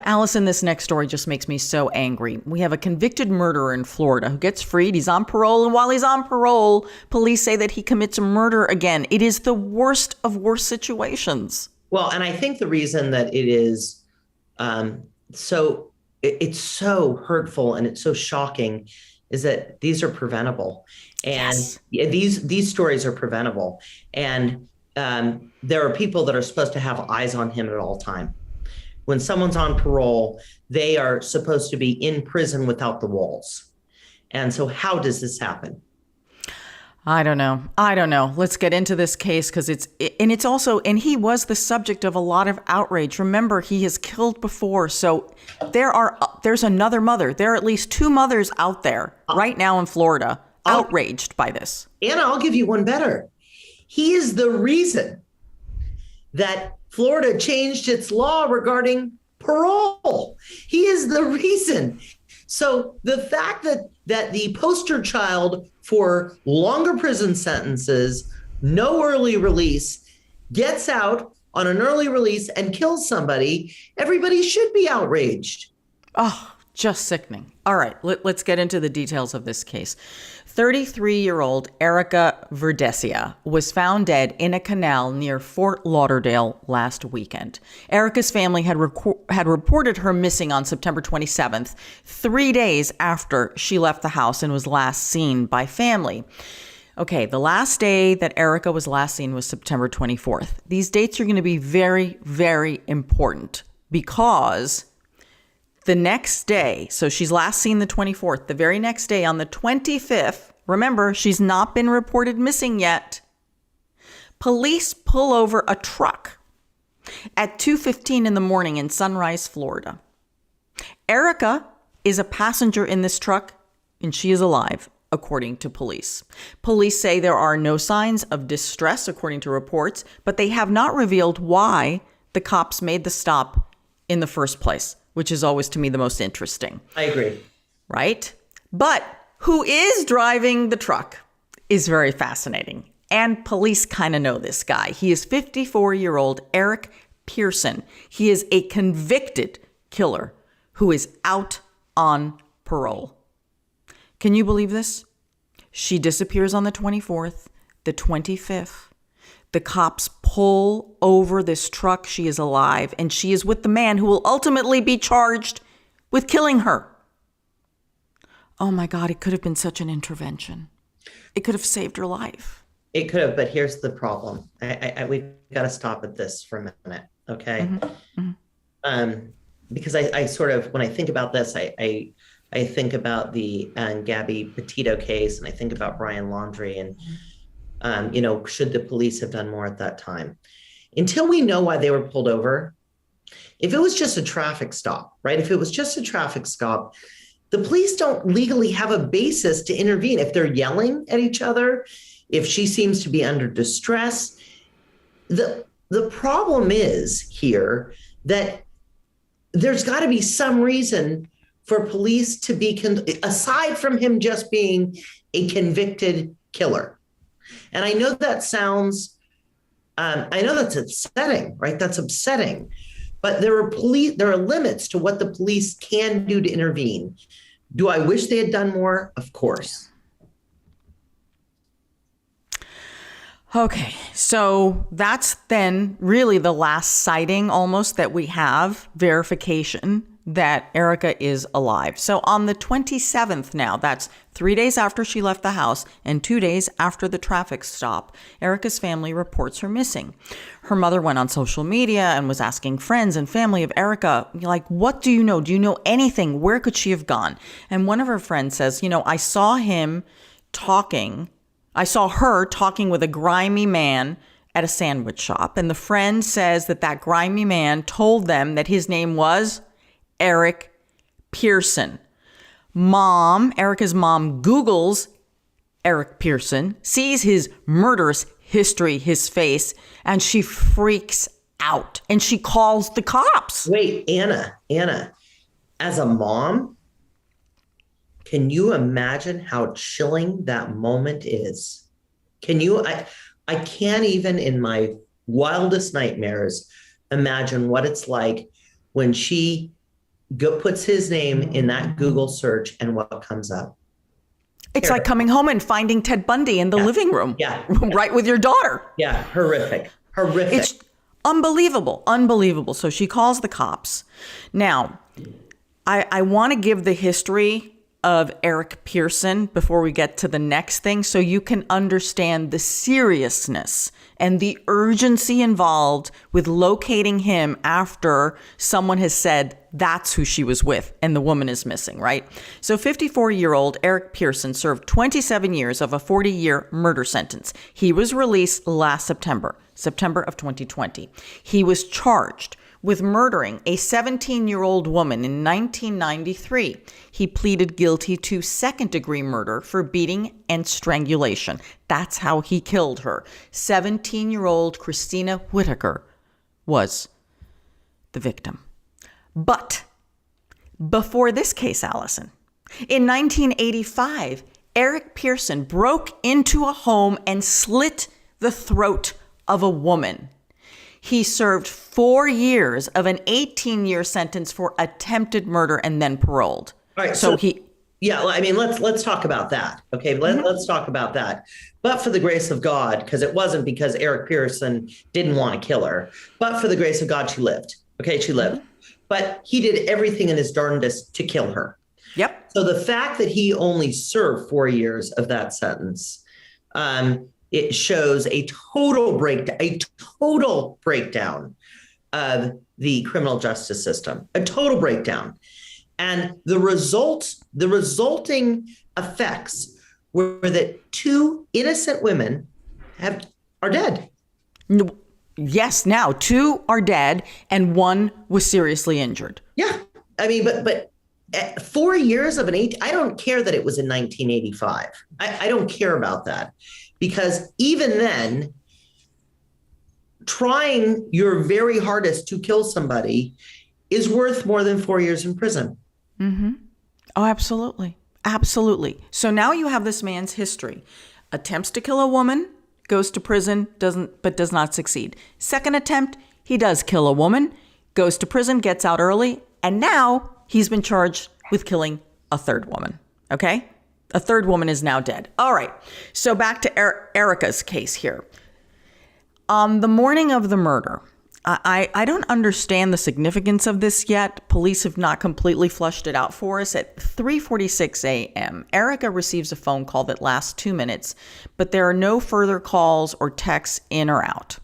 Allison, this next story just makes me so angry. We have a convicted murderer in Florida who gets freed. He's on parole. And while he's on parole, police say that he commits murder again. It is the worst of worst situations. Well, and I think the reason that it is it's so hurtful and it's so shocking is that these are preventable. And yes. These stories are preventable. And there are people that are supposed to have eyes on him at all time. When someone's on parole, they are supposed to be in prison without the walls. And so how does this happen? I don't know. Let's get into this case because he was the subject of a lot of outrage. Remember, he has killed before. So there's another mother. There are at least two mothers out there right now in Florida outraged by this. Anna, I'll give you one better. He is the reason that Florida changed its law regarding parole. He is the reason. So the fact that the poster child for longer prison sentences, no early release, gets out on an early release and kills somebody, everybody should be outraged. Oh, just sickening. All right, let's get into the details of this case. 33-year-old Ana Garcia was found dead in a canal near Fort Lauderdale last weekend. Erica's family had reported her missing on September 27th, 3 days after she left the house and was last seen by family. Okay, the last day that Erica was last seen was September 24th. These dates are going to be very, very important because the next day, so she's last seen the 24th, the very next day on the 25th, remember, she's not been reported missing yet. Police pull over a truck at 2:15 in the morning in Sunrise, Florida. Erica is a passenger in this truck and she is alive, according to police. Police say there are no signs of distress, according to reports, but they have not revealed why the cops made the stop in the first place, which is always to me the most interesting. I agree. Right? But who is driving the truck is very fascinating. And police kind of know this guy. He is 54-year-old Eric Pearson. He is a convicted killer who is out on parole. Can you believe this? She disappears on the 24th, the 25th. The cops pull over this truck. She is alive, and she is with the man who will ultimately be charged with killing her. Oh my God, it could have been such an intervention. It could have saved her life. It could have, but here's the problem. We've got to stop at this for a minute, okay? Mm-hmm. Because I sort of, when I think about this, I think about the Gabby Petito case, and I think about Brian Laundrie, and should the police have done more at that time? Until we know why they were pulled over, if it was just a traffic stop, right? If it was just a traffic stop, the police don't legally have a basis to intervene. If they're yelling at each other, if she seems to be under distress, the problem is here that there's got to be some reason for police to be, aside from him just being a convicted killer. And I know that sounds, I know that's upsetting, right? That's upsetting. But there are limits to what the police can do to intervene. Do I wish they had done more? Of course. Okay, so that's then really the last sighting almost that we have, verification that Erica is alive. So on the 27th now, that's 3 days after she left the house and 2 days after the traffic stop, Erica's family reports her missing. Her mother went on social media and was asking friends and family of Erica, like, what do you know? Do you know anything? Where could she have gone? And one of her friends says, I saw her talking with a grimy man at a sandwich shop. And the friend says that grimy man told them that his name was Eric Pearson. Erica's mom Googles Eric Pearson, sees his murderous history, his face, and she freaks out and she calls the cops. Wait, Anna, as a mom, can you imagine how chilling that moment is? I can't even in my wildest nightmares imagine what it's like when she puts his name in that Google search, and what comes up? It's like coming home and finding Ted Bundy in the living room, right with your daughter. Yeah, horrific. It's unbelievable, unbelievable. So she calls the cops. Now, I want to give the history of Eric Pearson before we get to the next thing, so you can understand the seriousness and the urgency involved with locating him after someone has said that's who she was with and the woman is missing, right? So 54-year-old Eric Pearson served 27 years of a 40-year murder sentence. He was released last September of 2020. He was charged with murdering a 17-year-old woman in 1993. He pleaded guilty to second-degree murder for beating and strangulation. That's how he killed her. 17-year-old Christina Whitaker was the victim. But before this case, Allison, in 1985, Eric Pearson broke into a home and slit the throat of a woman. He served 4 years of an 18-year sentence for attempted murder and then paroled. All right, let's talk about that. Okay, let's talk about that. But for the grace of God, because it wasn't because Eric Pearson didn't want to kill her, but for the grace of God, she lived. Okay, she lived. But he did everything in his darndest to kill her. Yep. So the fact that he only served 4 years of that sentence, it shows a total breakdown of the criminal justice system, a total breakdown. And the resulting effects were that 2 innocent women are dead. Yes, now 2 are dead and 1 was seriously injured. Yeah. I mean, but 4 years of I don't care that it was in 1985. I don't care about that. Because even then, trying your very hardest to kill somebody is worth more than 4 years in prison. Mm-hmm. Oh, absolutely. Absolutely. So now you have this man's history. Attempts to kill a woman, goes to prison, but does not succeed. Second attempt, he does kill a woman, goes to prison, gets out early, and now he's been charged with killing a third woman. Okay? A third woman is now dead. All right. So back to Erica's case here. On the morning of the murder, I don't understand the significance of this yet. Police have not completely flushed it out for us. At 3:46 a.m., Erica receives a phone call that lasts 2 minutes, but there are no further calls or texts in or out.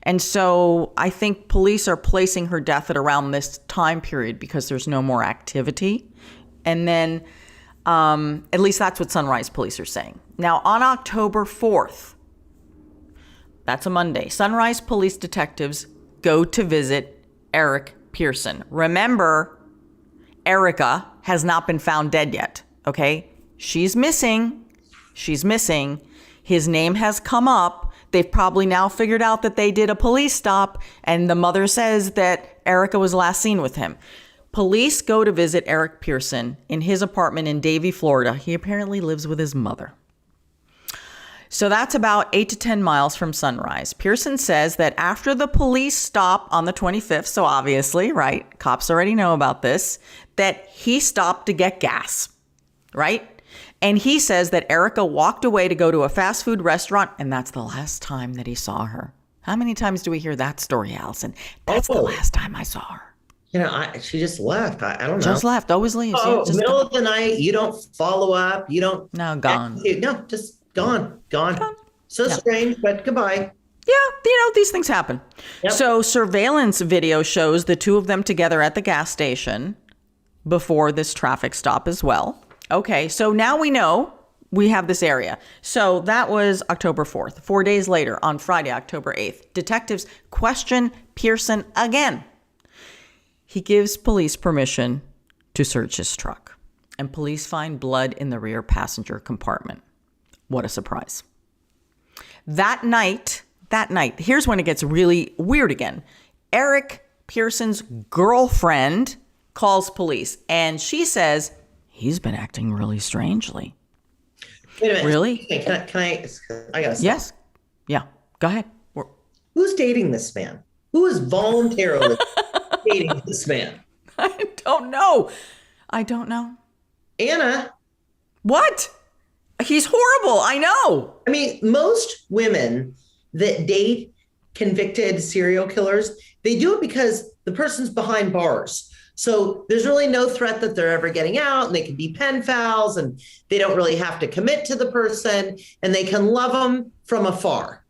And so I think police are placing her death at around this time period because there's no more activity. And then at least that's what Sunrise Police are saying. Now, on October 4th, that's a Monday, Sunrise Police detectives go to visit Eric Pearson. Remember, Erica has not been found dead yet, okay? She's missing. His name has come up. They've probably now figured out that they did a police stop, and the mother says that Erica was last seen with him. Police go to visit Eric Pearson in his apartment in Davie, Florida. He apparently lives with his mother. So that's about 8 to 10 miles from Sunrise. Pearson says that after the police stop on the 25th, so obviously, right, cops already know about this, that he stopped to get gas, right? And he says that Erica walked away to go to a fast food restaurant, and that's the last time that he saw her. How many times do we hear that story, Allison? That's the last time I saw her. You know, she just left. I don't know. Just left. Always leaves. Oh, middle of the night. You don't follow up. You don't. No, gone. No, just gone. So strange, but goodbye. Yeah, these things happen. Yep. So surveillance video shows the two of them together at the gas station before this traffic stop as well. Okay, so now we know we have this area. So that was October 4th. 4 days later, on Friday, October 8th, detectives question Pearson again. He gives police permission to search his truck, and police find blood in the rear passenger compartment. What a surprise. That night, here's when it gets really weird again. Eric Pearson's girlfriend calls police, and she says he's been acting really strangely. Wait a minute. Really? Can I gotta stop. Yes. Yeah. Go ahead. Who's dating this man? Who is voluntarily dating this man? I don't know. I don't know. Ana. What? He's horrible. I know. I mean, most women that date convicted serial killers, they do it because the person's behind bars. So there's really no threat that they're ever getting out, and they can be pen pals, and they don't really have to commit to the person, and they can love them from afar.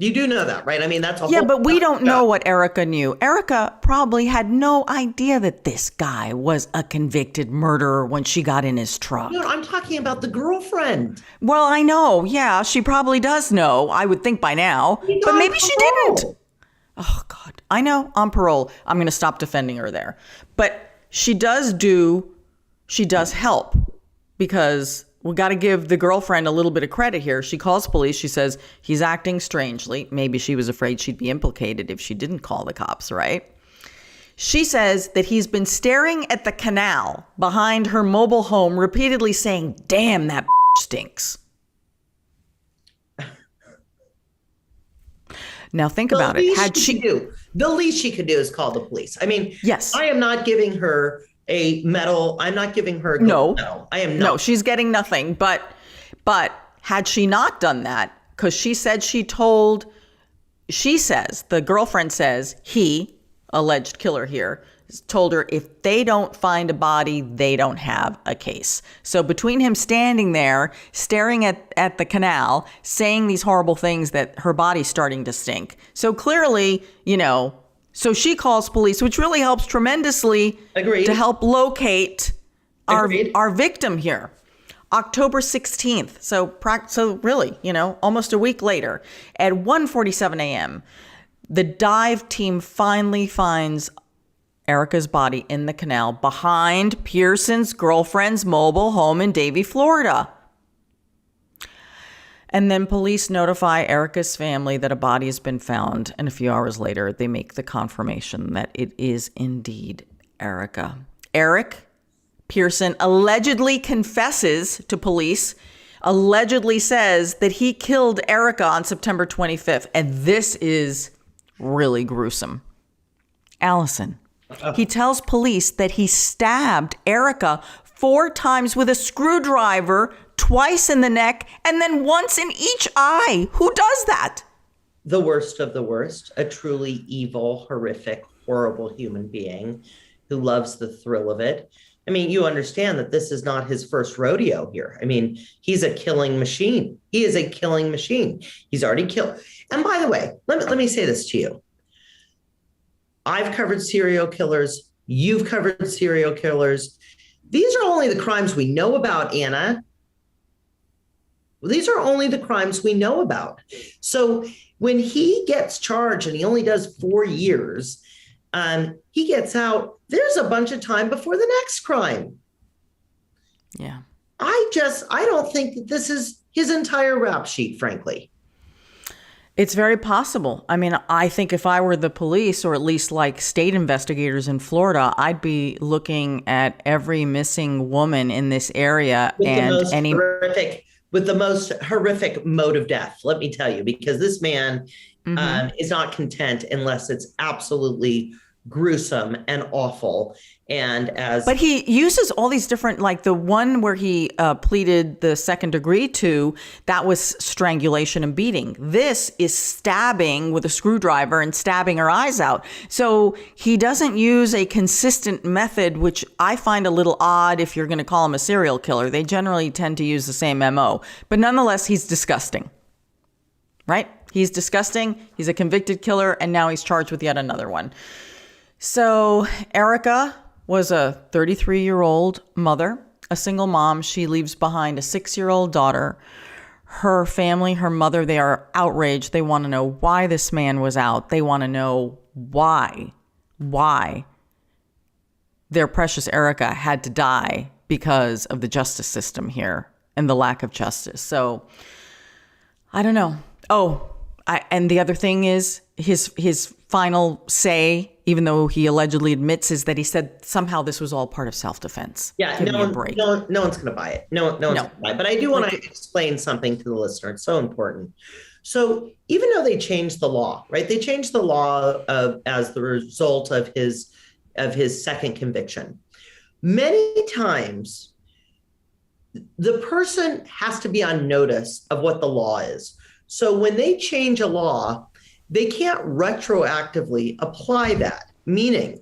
You do know that, right? I mean, that's a Yeah, whole but we don't know what Erica knew. Erica probably had no idea that this guy was a convicted murderer when she got in his truck. No, I'm talking about the girlfriend. Well, I know. Yeah, she probably does know. I would think by now. But maybe she didn't. Oh, God. I know. On parole. I'm going to stop defending her there. But she does help, because we got to give the girlfriend a little bit of credit here. She calls police. She says he's acting strangely. Maybe she was afraid she'd be implicated if she didn't call the cops, right? She says that he's been staring at the canal behind her mobile home, repeatedly saying, "Damn, that stinks." Now think about it. The least she could do is call the police. I mean, yes. I am not giving her a medal. I'm not giving her a no. medal. I am not. No, she's getting nothing. But had she not done that, because she says, the girlfriend says, he, alleged killer here, told her if they don't find a body, they don't have a case. So between him standing there, staring at the canal, saying these horrible things that her body's starting to stink. So clearly, so she calls police, which really helps tremendously. Agreed. To help locate Agreed. our victim here. October 16th. So really, almost a week later, at 1:47 a.m., the dive team finally finds Erica's body in the canal behind Pearson's girlfriend's mobile home in Davie, Florida. And then police notify Erica's family that a body has been found. And a few hours later, they make the confirmation that it is indeed Erica. Eric Pearson allegedly confesses to police, allegedly says that he killed Erica on September 25th. And this is really gruesome. Alison. He tells police that he stabbed Erica 4 times with a screwdriver, twice in the neck, and then once in each eye. Who does that? The worst of the worst, a truly evil, horrific, horrible human being who loves the thrill of it. I mean, you understand that this is not his first rodeo here. I mean, he's a killing machine. He is a killing machine. He's already killed. And by the way, let me say this to you. I've covered serial killers. You've covered serial killers. These are only the crimes we know about, Ana. These are only the crimes we know about. So when he gets charged and he only does 4 years, he gets out, there's a bunch of time before the next crime. Yeah. I don't think that this is his entire rap sheet, frankly. It's very possible. I mean, I think if I were the police, or at least like state investigators in Florida, I'd be looking at every missing woman in this area with the most horrific mode of death, let me tell you, because this man is not content unless it's absolutely gruesome and awful. But he uses all these different, like the one where he pleaded the second degree to, that was strangulation and beating. This is stabbing with a screwdriver and stabbing her eyes out. So he doesn't use a consistent method, which I find a little odd if you're going to call him a serial killer. They generally tend to use the same MO. But nonetheless, he's disgusting. Right? He's disgusting. He's a convicted killer, and now he's charged with yet another one. So Erica was a 33-year-old mother, a single mom. She leaves behind a 6-year-old daughter. Her family, her mother, they are outraged. They want to know why this man was out. They want to know why their precious Erica had to die because of the justice system here and the lack of justice. So I don't know. And the other thing is his final say, even though he allegedly admits, is that he said somehow this was all part of self-defense. Yeah, no one's going to buy it. No one's going to buy it. But I do want to explain something to the listener. It's so important. So even though they changed the law, right? They changed the law as the result of his of his second conviction. Many times, the person has to be on notice of what the law is. So when they change a law, they can't retroactively apply that. Meaning,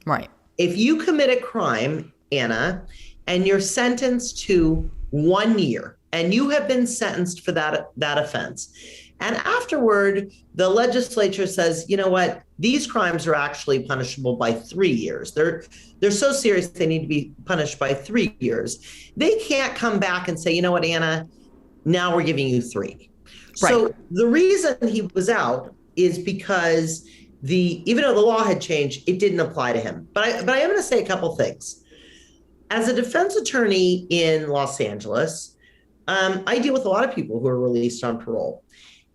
Right. if you commit a crime, Anna, and you're sentenced to 1 year, and you have been sentenced for that offense, and afterward, the legislature says, you know what, these crimes are actually punishable by 3 years. They're so serious they need to be punished by 3 years. They can't come back and say, you know what, Anna, now we're giving you 3. Right. So the reason he was out is because even though the law had changed, it didn't apply to him. But I am going to say a couple things. As a defense attorney in Los Angeles, I deal with a lot of people who are released on parole.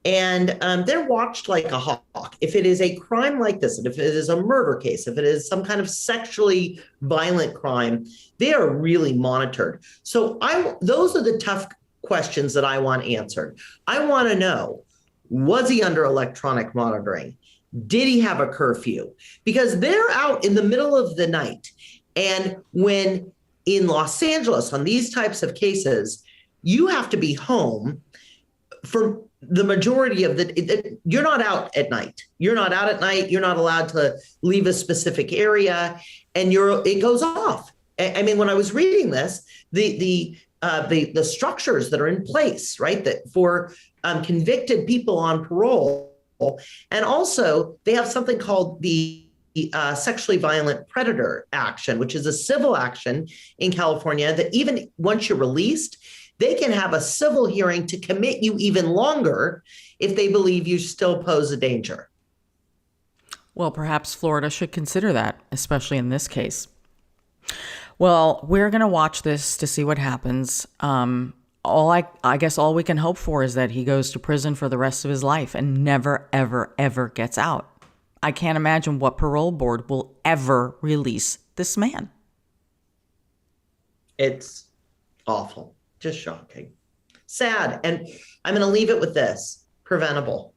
And they're watched like a hawk. If it is a crime like this, and if it is a murder case, if it is some kind of sexually violent crime, they are really monitored. So those are the tough questions that I want answered. I want to know, was he under electronic monitoring? Did he have a curfew? Because they're out in the middle of the night. And when in Los Angeles, on these types of cases, you have to be home for the majority of you're not out at night. You're not out at night. You're not allowed to leave a specific area, and it goes off. I mean, when I was reading this, the structures that are in place, right, that for convicted people on parole, and also they have something called the Sexually Violent Predator Action, which is a civil action in California that even once you're released, they can have a civil hearing to commit you even longer if they believe you still pose a danger. Well, perhaps Florida should consider that, especially in this case. Well, we're going to watch this to see what happens. I guess all we can hope for is that he goes to prison for the rest of his life and never, ever, ever gets out. I can't imagine what parole board will ever release this man. It's awful. Just shocking. Sad. And I'm going to leave it with this. Preventable.